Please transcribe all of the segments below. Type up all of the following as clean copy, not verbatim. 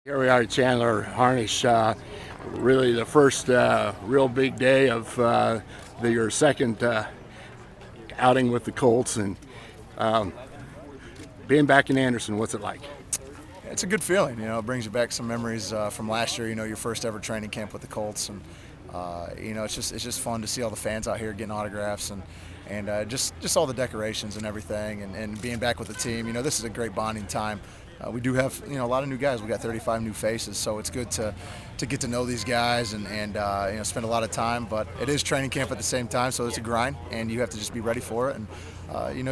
Here we are at Chandler Harnish, really the first real big day of your second outing with the Colts, and being back in Anderson, what's it like? It's a good feeling. It brings you back some memories from last year. Your first ever training camp with the Colts, and it's just fun to see all the fans out here getting autographs and just all the decorations and everything, and being back with the team. This is a great bonding time. We do have a lot of new guys. We got 35 new faces, so it's good to get to know these guys and spend a lot of time. But it is training camp at the same time, so it's a grind, and you have to just be ready for it. And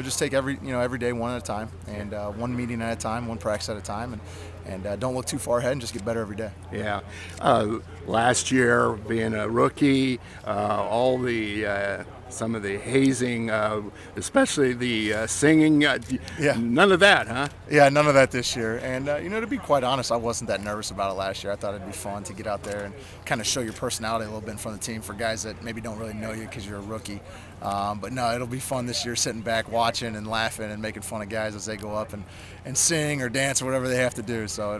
just take every day one at a time, and one meeting at a time, one practice at a time, and don't look too far ahead, and just get better every day. Yeah. Last year, being a rookie, all the some of the hazing, especially the singing. Yeah. None of that, huh? Yeah, none of that this year. And to be quite honest, I wasn't that nervous about it last year. I thought it'd be fun to get out there and kind of show your personality a little bit in front of the team for guys that maybe don't really know you because you're a rookie. But no, it'll be fun this year, sitting back, watching and laughing and making fun of guys as they go up and sing or dance or whatever they have to do. So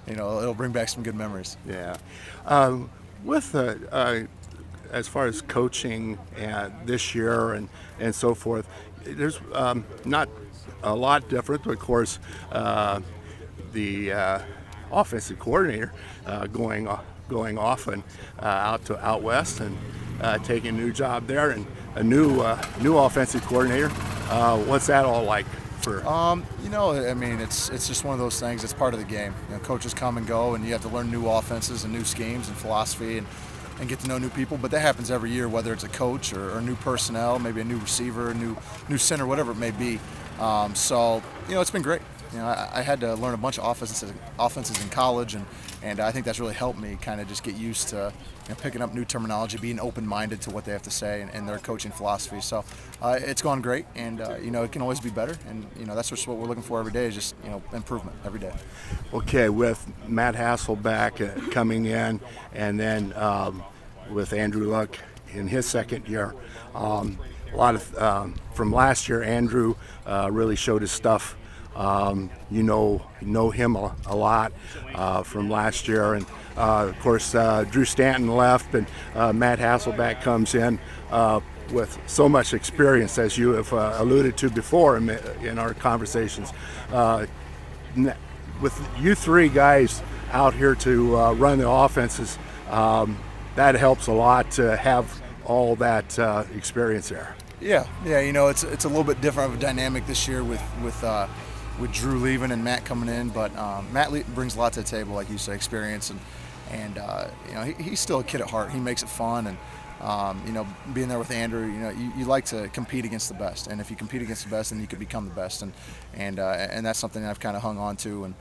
it'll bring back some good memories. Yeah. With as far as coaching this year and so forth, there's not a lot different. Of course, the offensive coordinator going off and out west and taking a new job there, and a new offensive coordinator. What's that all like? It's just one of those things. It's part of the game. Coaches come and go, and you have to learn new offenses and new schemes and philosophy and get to know new people. But that happens every year, whether it's a coach or new personnel, maybe a new receiver, a new center, whatever it may be. It's been great. I had to learn a bunch of offenses in college, and I think that's really helped me kind of just get used to picking up new terminology, being open-minded to what they have to say and their coaching philosophy. So it's gone great, and it can always be better, and that's just what we're looking for every day, is just improvement every day. Okay, with Matt Hasselbeck coming in, and then with Andrew Luck in his second year, a lot of from last year, Andrew really showed his stuff. You know him a lot from last year, and of course Drew Stanton left, and Matt Hasselbeck comes in with so much experience, as you have alluded to before in our conversations. With you three guys out here to run the offenses, that helps a lot to have all that experience there. Yeah. It's a little bit different of a dynamic this year with Drew leaving and Matt coming in, but Matt brings a lot to the table, like you say, experience, and he's still a kid at heart. He makes it fun, and being there with Andrew, you like to compete against the best, and if you compete against the best, then you can become the best, and that's something I've kind of hung on to, and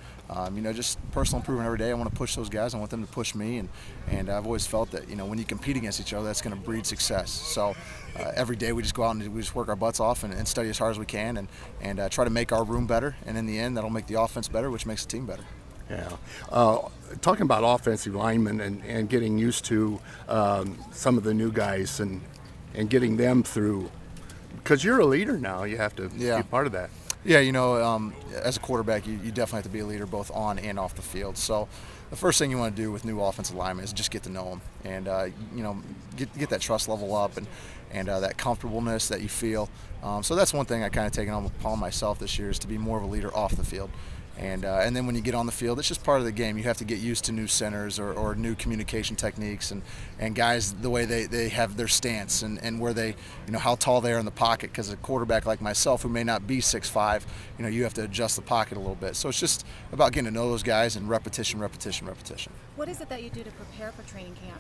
just personal improvement every day. I want to push those guys. I want them to push me, and I've always felt that when you compete against each other, that's going to breed success. So every day we just go out and we just work our butts off and study as hard as we can, and try to make our room better, and in the end, that'll make the offense better, which makes the team better. Yeah. Talking about offensive linemen and getting used to some of the new guys and getting them through, because you're a leader now, you have to be part of that. Yeah, as a quarterback, you definitely have to be a leader both on and off the field. So the first thing you want to do with new offensive linemen is just get to know them, and get that trust level up and that comfortableness that you feel. So that's one thing I kind of taken upon myself this year, is to be more of a leader off the field. And then when you get on the field, it's just part of the game. You have to get used to new centers or new communication techniques and guys, the way they have their stance and where they, how tall they are in the pocket. Because a quarterback like myself, who may not be 6'5", you have to adjust the pocket a little bit. So it's just about getting to know those guys and repetition. What is it that you do to prepare for training camp?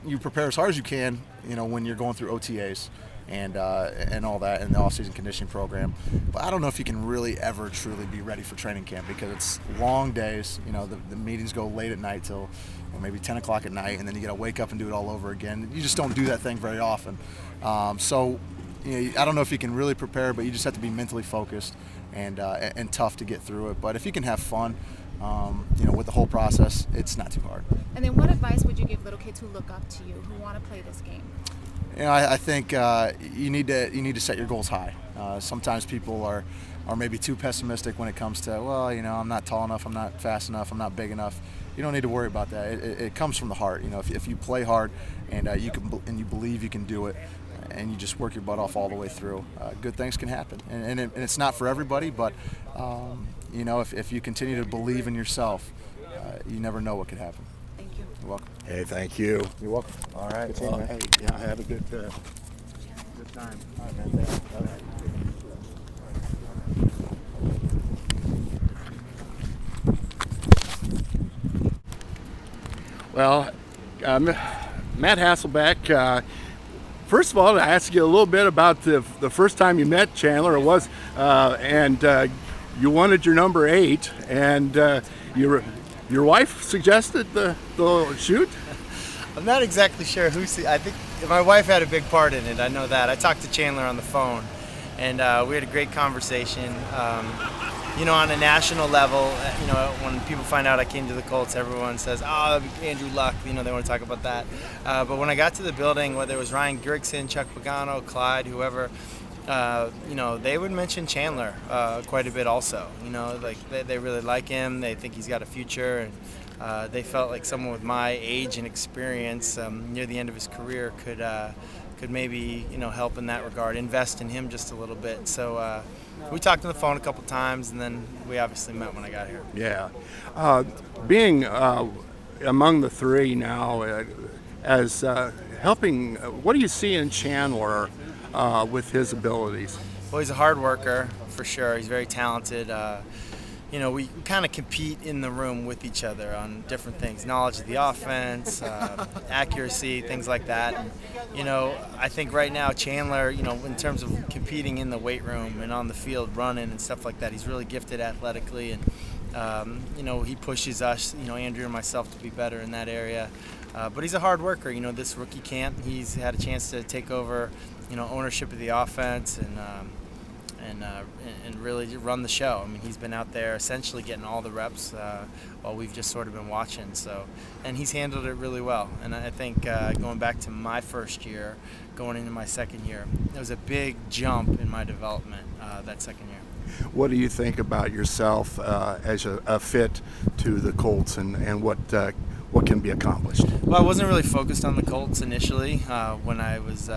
You prepare as hard as you can, when you're going through OTAs. And all that in the off-season conditioning program, but I don't know if you can really ever truly be ready for training camp, because it's long days. The meetings go late at night till maybe 10 o'clock at night, and then you got to wake up and do it all over again. You just don't do that thing very often. So I don't know if you can really prepare, but you just have to be mentally focused and tough to get through it. But if you can have fun, with the whole process, it's not too hard. And then what advice would you give little kids who look up to you, who want to play this game? I think you need to set your goals high. Sometimes people are are maybe too pessimistic when it comes to, well, I'm not tall enough, I'm not fast enough, I'm not big enough. You don't need to worry about that. It comes from the heart. If you play hard and you believe you can do it, and you just work your butt off all the way through, good things can happen. And it's not for everybody, but if you continue to believe in yourself, you never know what could happen. Thank you. You're welcome. Hey, thank you. You're welcome. All right. Good seeing Well, you, man. hey, yeah, have a good time. All right, man. Thanks. All right. Well, Matt Hasselbeck, first of all, I asked you a little bit about the first time you met Chandler. It was, and you wanted your number 8, and your wife suggested the shoot. I'm not exactly sure I think my wife had a big part in it. I know that. I talked to Chandler on the phone, and we had a great conversation. On a national level, when people find out I came to the Colts, everyone says, "Oh, Andrew Luck." They want to talk about that. But when I got to the building, whether it was Ryan Grigson, Chuck Pagano, Clyde, whoever, they would mention Chandler quite a bit also. They really like him. They think he's got a future, and they felt like someone with my age and experience near the end of his career could maybe help in that regard, invest in him just a little bit. So we talked on the phone a couple times, and then we obviously met when I got here. Yeah, being among the three now, as helping. What do you see in Chandler with his abilities? Well, he's a hard worker for sure. He's very talented. We kind of compete in the room with each other on different things, knowledge of the offense, accuracy, things like that. And, I think right now Chandler, in terms of competing in the weight room and on the field running and stuff like that, he's really gifted athletically, and, he pushes us, Andrew and myself, to be better in that area. But he's a hard worker. This rookie camp, he's had a chance to take over, ownership of the offense and really run the show. I mean, he's been out there essentially getting all the reps while we've just sort of been watching. So, and he's handled it really well. And I think going back to my first year, going into my second year, there was a big jump in my development that second year. What do you think about yourself as a fit to the Colts, and what can be accomplished? Well, I wasn't really focused on the Colts initially when I was,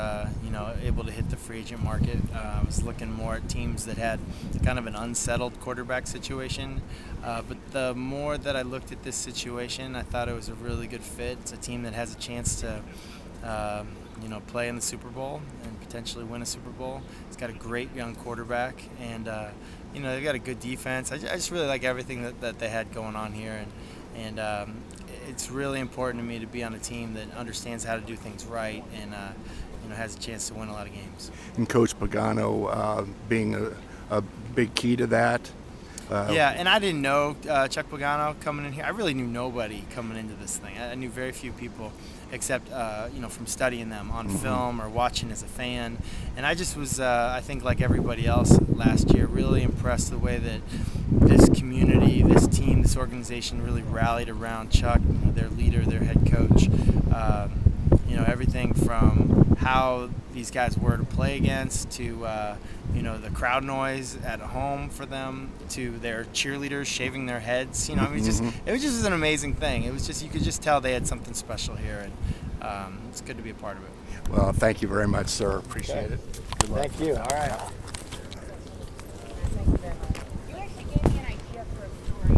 able to hit the free agent market. I was looking more at teams that had kind of an unsettled quarterback situation. But the more that I looked at this situation, I thought it was a really good fit. It's a team that has a chance to, play in the Super Bowl and potentially win a Super Bowl. It's got a great young quarterback, and they've got a good defense. I just really like everything that they had going on here, and it's really important to me to be on a team that understands how to do things right and has a chance to win a lot of games. And Coach Pagano being a big key to that. Yeah, and I didn't know Chuck Pagano coming in here. I really knew nobody coming into this thing. I knew very few people except from studying them on film or watching as a fan. And I just was, I think like everybody else last year, really impressed the way that this community, this team, this organization really rallied around Chuck, their leader, their head coach. Everything from how these guys were to play against to the crowd noise at home for them to their cheerleaders shaving their heads. It was just an amazing thing. It was just, you could just tell they had something special here, and it's good to be a part of it. Well, thank you very much, sir. Appreciate it. Good luck. Thank you. All right. Thank you very much. You actually gave me an idea for a story.